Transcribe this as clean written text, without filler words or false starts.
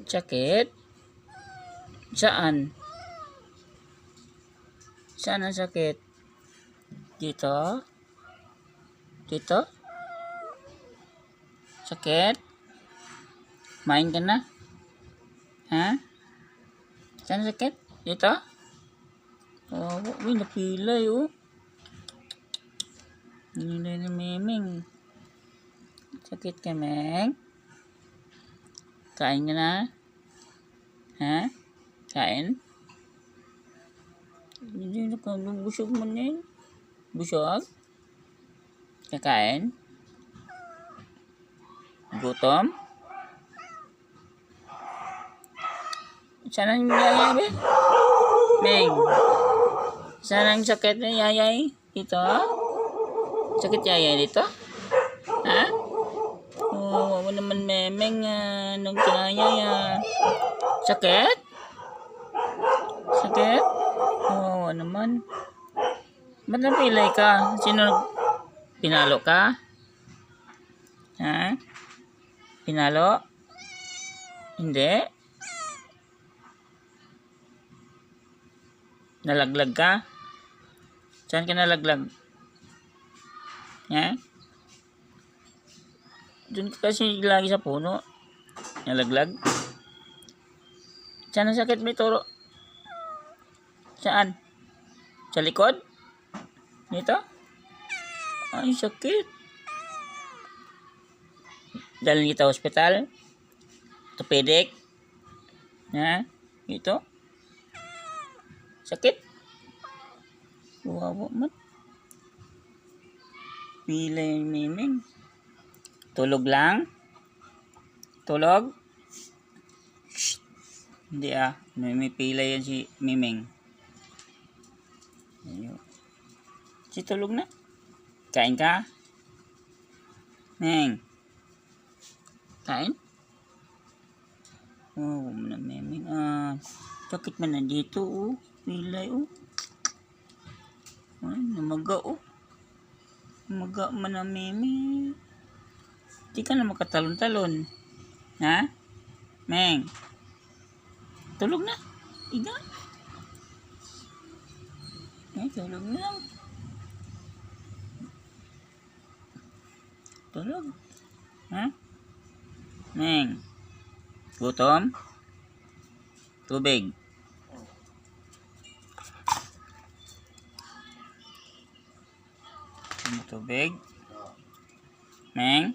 Sakit? Saan? Saan ang sakit? Dito? Dito? Sakit? Main ka na? Ha? Saan sakit? Dito? Oh, may napilay oh. Nilay na Memeng. Sakit ka, Meng? Kain ka na? Ha? Kain? Hindi na ka, busog mo na yun. Busog? Kakain? Gutom? Saan ang yayay, be? Meng? Saan ang sakit na yayay? Dito? Sakit yayay dito? Ha? Oh, wala naman Memeng nung kinayay Sakit? Sakit? Oo naman. Ba't napilay ka? Sino pinalo ka? Ha? Pinalo? Hindi? Nalaglag ka? Saan ka nalaglag? Ha? Doon ka kasi lagi sa puno. Nalaglag? Saan ang sakit may turo? Saan? Sa likod? Dito? Ay, sakit. Dalhin kita hospital? Orthopedic? Ha? Ito? Sakit? Wawa man. Pilay yung Memeng. Tulog lang? Tulog? Shh. Hindi may pilay yan si Memeng. Ayun. Si tulog na. Kain ka? Meng. Kain? Oh, na Memeng. Sakit man na dito oh. Pilay oh. Ay, namaga oh. Namaga man na Memeng. Di ka na makatalon-talon. Ha? Meng. Tulog na. Iga. Tulog na lang. Tulog. Ha? Meng. Gutom? Tubig. Tubig. Meng.